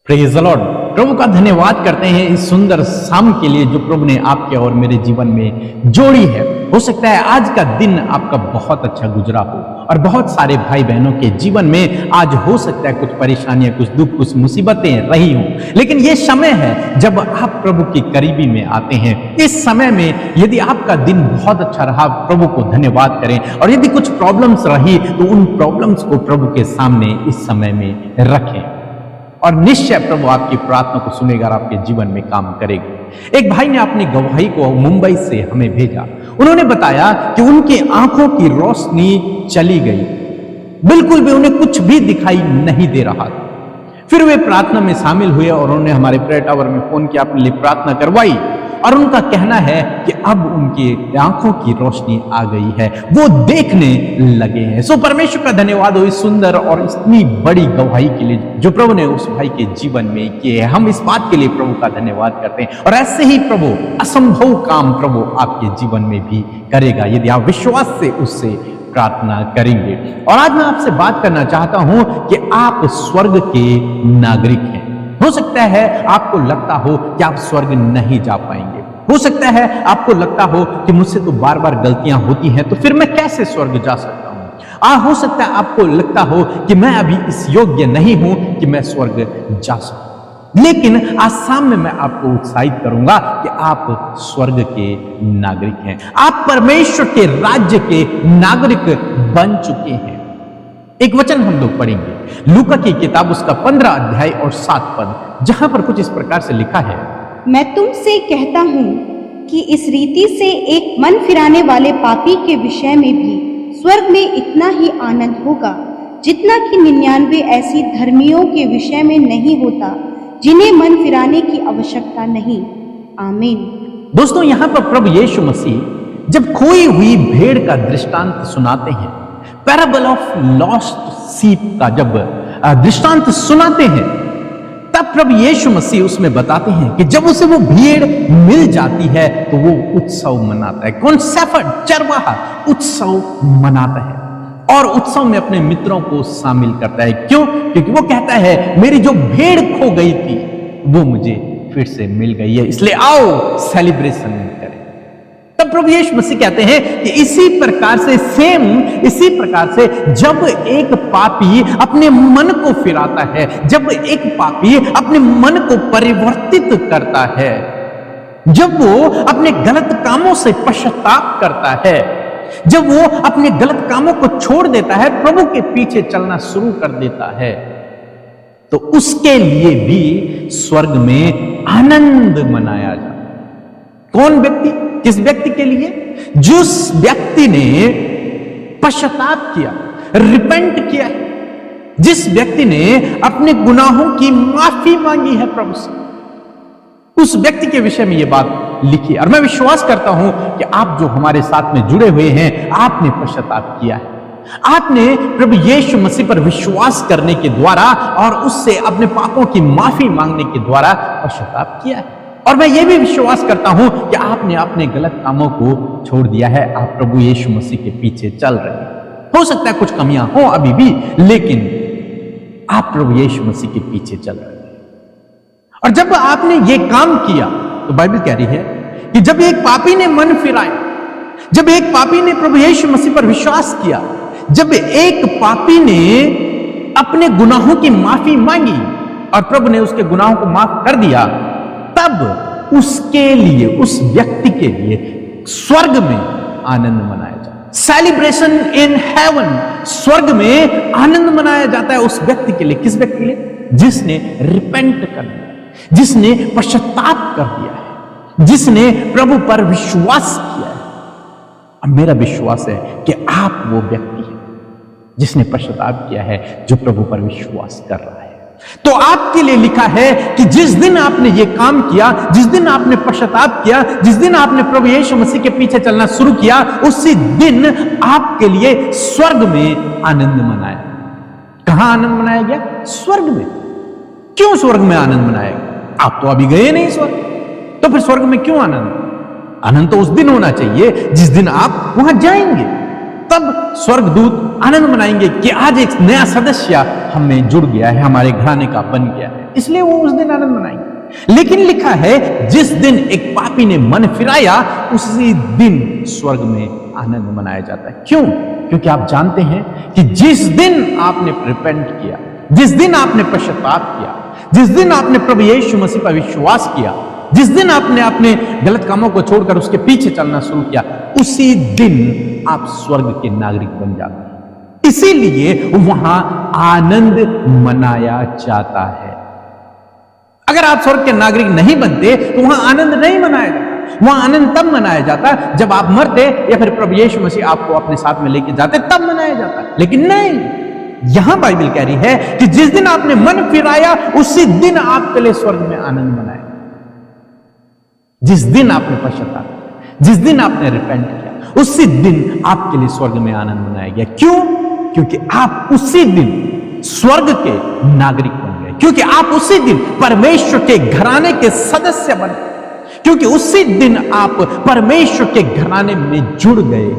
Praise the Lord. प्रभु का धन्यवाद करते हैं इस सुंदर शाम के लिए जो प्रभु ने आपके और मेरे जीवन में जोड़ी है। हो सकता है आज का दिन आपका बहुत अच्छा गुजरा हो और बहुत सारे भाई बहनों के जीवन में आज हो सकता है कुछ परेशानियां, कुछ दुख, कुछ मुसीबतें रही हों, लेकिन ये समय है जब आप प्रभु की करीबी में आते हैं। इस समय में यदि आपका दिन बहुत अच्छा रहा, प्रभु को धन्यवाद करें, और यदि कुछ प्रॉब्लम्स रही तो उन प्रॉब्लम्स को प्रभु के सामने इस समय में रखें और निश्चय प्रभु आपकी प्रार्थना को सुनेगा और आपके जीवन में काम करेगा। एक भाई ने अपनी गवाही को मुंबई से हमें भेजा। उन्होंने बताया कि उनकी आंखों की रोशनी चली गई, बिल्कुल भी उन्हें कुछ भी दिखाई नहीं दे रहा था। फिर वे प्रार्थना में शामिल हुए और उन्होंने हमारे प्रेयर टावर में फोन किया, अपने लिए प्रार्थना करवाई, और उनका कहना है कि अब उनकी आंखों की रोशनी आ गई है, वो देखने लगे हैं। सो परमेश्वर का धन्यवाद हो इस सुंदर और इतनी बड़ी गवाही के लिए जो प्रभु ने उस भाई के जीवन में किए है। हम इस बात के लिए प्रभु का धन्यवाद करते हैं, और ऐसे ही प्रभु असंभव काम प्रभु आपके जीवन में भी करेगा यदि आप विश्वास से उससे प्रार्थना करेंगे। और आज मैं आपसे बात करना चाहता हूं कि आप स्वर्ग के नागरिक हैं। हो सकता है आपको लगता हो कि आप स्वर्ग नहीं जा पाएंगे। हो सकता है आपको लगता हो कि मुझसे तो बार बार गलतियां होती हैं, तो फिर मैं कैसे स्वर्ग जा सकता हूं। हो सकता है आपको लगता हो कि मैं अभी इस योग्य नहीं हूं कि मैं स्वर्ग जा सकूं। लेकिन आज शाम में मैं आपको उत्साहित करूंगा कि आप स्वर्ग के नागरिक हैं। आप परमेश्वर के राज्य के नागरिक बन चुके हैं। एक वचन हम लोग पढ़ेंगे, लूका की किताब उसका 15 अध्याय और 7 पद, जहां पर कुछ इस प्रकार से लिखा है, मैं तुमसे कहता हूँ कि इस रीति से एक मन फिराने वाले पापी के विषय में भी स्वर्ग में इतना ही आनंद होगा जितना कि 99 ऐसी धर्मियों के विषय में नहीं होता जिन्हें मन फिराने की आवश्यकता नहीं। आमीन। दोस्तों, यहां पर प्रभु यीशु मसीह जब खोई हुई भेड़ का दृष्टांत सुनाते हैं, पैराबल ऑफ लॉस्ट सीप का जब दृष्टांत सुनाते हैं, तब प्रभु यीशु मसीह उसमें बताते हैं कि जब उसे वो भेड़ मिल जाती है तो वो उत्सव मनाता है। कौन? शेफर्ड, चरवाहा उत्सव मनाता है और उत्सव में अपने मित्रों को शामिल करता है। क्यों? क्योंकि वो कहता है मेरी जो भेड़ खो गई थी वो मुझे फिर से मिल गई है, इसलिए आओ सेलिब्रेशन करें। तब प्रभु यीशु मसीह कहते हैं कि इसी प्रकार से जब एक पापी अपने मन को फिराता है, जब एक पापी अपने मन को परिवर्तित करता है, जब वो अपने गलत कामों से पश्चाताप करता है, जब वो अपने गलत कामों को छोड़ देता है, प्रभु के पीछे चलना शुरू कर देता है, तो उसके लिए भी स्वर्ग में आनंद मनाया जाता है। कौन व्यक्ति? किस व्यक्ति के लिए? जिस व्यक्ति ने पश्चाताप किया, रिपेंट किया, जिस व्यक्ति ने अपने गुनाहों की माफी मांगी है प्रभु से, उस व्यक्ति के विषय में यह बात लिखी। और मैं विश्वास करता हूं कि आप जो हमारे साथ में जुड़े हुए हैं, आपने पश्चाताप किया है। आपने प्रभु यीशु मसीह पर विश्वास करने के द्वारा और उससे अपने पापों की माफी मांगने के द्वारा पश्चाताप किया है। और मैं ये भी विश्वास करता हूं कि आपने अपने गलत कामों को छोड़ दिया है, आप प्रभु यीशु मसीह के पीछे चल रहे हैं। हो सकता है कुछ कमियां हो अभी भी, लेकिन आप प्रभु यीशु मसीह के पीछे चल रहे हैं। और जब आपने ये काम किया तो बाइबल कह रही है कि जब एक पापी ने मन फिराया, जब एक पापी ने प्रभु यीशु मसीह पर विश्वास किया, जब एक पापी ने अपने गुनाहों की माफी मांगी और प्रभु ने उसके गुनाहों को माफ कर दिया, तब उसके लिए, उस व्यक्ति के लिए स्वर्ग में आनंद मनाया जाता है। सेलिब्रेशन इन हेवन, स्वर्ग में आनंद मनाया जाता है उस व्यक्ति के लिए। किस व्यक्ति के लिए? जिसने रिपेंट कर दिया, जिसने पश्चाताप कर दिया है, जिसने प्रभु पर विश्वास किया है। अब मेरा विश्वास है कि आप वो व्यक्ति हैं जिसने पश्चाताप किया है, जो प्रभु पर विश्वास कर रहा है। तो आपके लिए लिखा है कि जिस दिन आपने ये काम किया, जिस दिन आपने पश्चाताप किया, जिस दिन आपने प्रभु यीशु मसीह के पीछे चलना शुरू किया, उसी दिन आपके लिए स्वर्ग में आनंद मनाया। कहां आनंद मनाया गया? स्वर्ग में। क्यों स्वर्ग में आनंद मनाया गया? आप तो अभी गए नहीं स्वर्ग, तो फिर स्वर्ग में क्यों आनंद? आनंद तो उस दिन होना चाहिए जिस दिन आप वहां जाएंगे। तब स्वर्गदूत आनंद मनाएंगे कि आज एक नया सदस्य हमें जुड़ गया है, हमारे घराने का बन गया है। इसलिए वो उस दिन आनंद मनाएंगे। लेकिन लिखा है जिस दिन एक पापी ने मन फिराया उसी दिन स्वर्ग में आनंद मनाया जाता है। क्यों? क्योंकि आप जानते हैं कि जिस दिन आपने रिपेंट किया, जिस दिन आपने पश्चाताप किया, जिस दिन आपने प्रभु यीशु मसीह पर विश्वास किया, जिस दिन आपने अपने गलत कामों को छोड़कर उसके पीछे चलना शुरू किया, उसी दिन आप स्वर्ग के नागरिक बन जाते हैं। इसीलिए वहां आनंद मनाया जाता है। अगर आप स्वर्ग के नागरिक नहीं बनते तो वहां आनंद नहीं मनाया जाता। वहां आनंद तब मनाया जाता जब आप मरते या फिर प्रभु यीशु मसीह आपको अपने साथ में लेके जाते, तब मनाया जाता। लेकिन नहीं, यहां बाइबल कह रही है कि जिस दिन आपने मन फिराया उसी दिन आपके लिए स्वर्ग में आनंद मनाया। जिस दिन आपने पश्चाताप किया, जिस दिन आपने रिपेंट किया, उसी दिन आपके लिए स्वर्ग में आनंद मनाया गया। क्यों? क्योंकि आप उसी दिन स्वर्ग के नागरिक बन गए, क्योंकि आप उसी दिन परमेश्वर के घराने के सदस्य बन गए, क्योंकि उसी दिन आप परमेश्वर के घराने में जुड़ गए।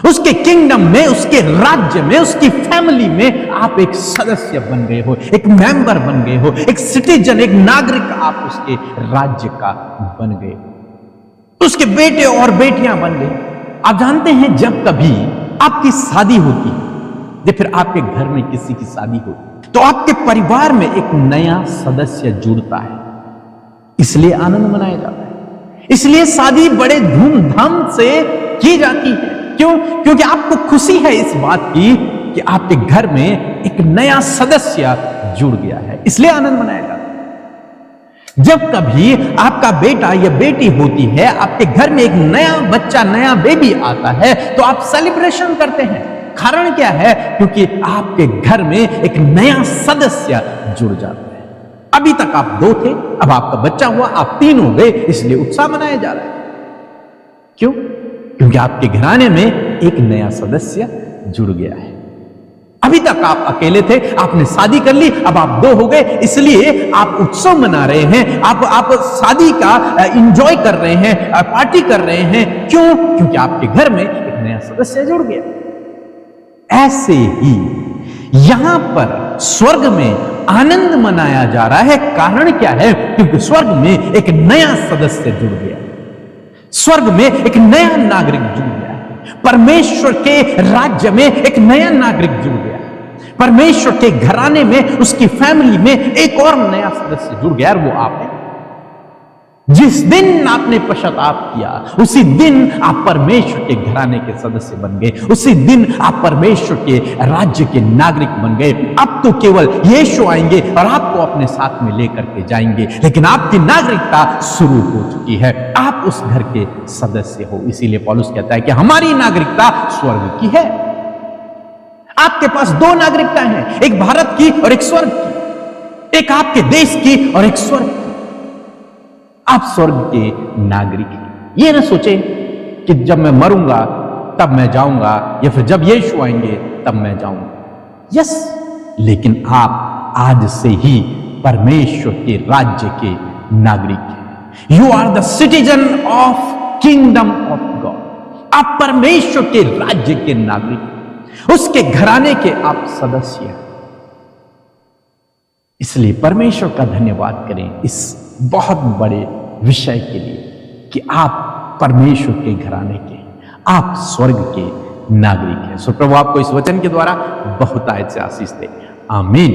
उसके किंगडम में, उसके राज्य में, उसकी फैमिली में आप एक सदस्य बन गए हो, एक मेंबर बन गए हो, एक सिटीजन, एक नागरिक आप उसके राज्य का बन गए, उसके बेटे और बेटियां बन गए। आप जानते हैं जब कभी आपकी शादी होती है या फिर आपके घर में किसी की शादी होती तो आपके परिवार में एक नया सदस्य जुड़ता है, इसलिए आनंद मनाया जाता है। इसलिए शादी बड़े धूमधाम से की जाती है। क्यों? क्योंकि आपको खुशी है इस बात की कि आपके घर में एक नया सदस्य जुड़ गया है, इसलिए आनंद मनाया जाता है। जब कभी आपका बेटा या बेटी होती है, आपके घर में एक नया बच्चा, नया बेबी आता है, तो आप सेलिब्रेशन करते हैं। कारण क्या है? क्योंकि आपके घर में एक नया सदस्य जुड़ जाता है। अभी तक आप 2 थे, अब आपका बच्चा हुआ, आप 3 हो गए, इसलिए उत्साह मनाया जा रहा है। क्यों? क्योंकि आपके घराने में एक नया सदस्य जुड़ गया है। अभी तक आप अकेले थे, आपने शादी कर ली, अब आप 2 हो गए, इसलिए आप उत्सव मना रहे हैं, आप शादी का एंजॉय कर रहे हैं, पार्टी कर रहे हैं। क्यों? क्योंकि आपके घर में एक नया सदस्य जुड़ गया। ऐसे ही यहां पर स्वर्ग में आनंद मनाया जा रहा है। कारण क्या है? क्योंकि स्वर्ग में एक नया सदस्य जुड़ गया, स्वर्ग में एक नया नागरिक जुड़ गया है, परमेश्वर के राज्य में एक नया नागरिक जुड़ गया, परमेश्वर के घराने में, उसकी फैमिली में एक और नया सदस्य जुड़ गया, और वो आप हैं। जिस दिन आपने पश्चाताप किया उसी दिन आप परमेश्वर के घराने के सदस्य बन गए, उसी दिन आप परमेश्वर के राज्य के नागरिक बन गए। अब तो केवल यीशु आएंगे और आपको अपने साथ में लेकर के जाएंगे, लेकिन आपकी नागरिकता शुरू हो चुकी है, आप उस घर के सदस्य हो। इसीलिए पौलुस कहता है कि हमारी नागरिकता स्वर्ग की है। आपके पास 2 नागरिकताएं हैं, एक भारत की और एक स्वर्ग की, एक आपके देश की और एक स्वर्ग की। आप स्वर्ग के नागरिक हैं। ये ना सोचे कि जब मैं मरूंगा तब मैं जाऊंगा, या फिर जब यीशु आएंगे तब मैं जाऊंगा। यस, लेकिन आप आज से ही परमेश्वर के राज्य के नागरिक हैं। You are the citizen of kingdom of God. आप परमेश्वर के राज्य के नागरिक, उसके घराने के आप सदस्य हैं। इसलिए परमेश्वर का धन्यवाद करें इस बहुत बड़े विषय के लिए कि आप परमेश्वर के घराने के, आप स्वर्ग के नागरिक हैं। सो प्रभु आपको इस वचन के द्वारा बहुत आयत से आशीष दे। आमीन।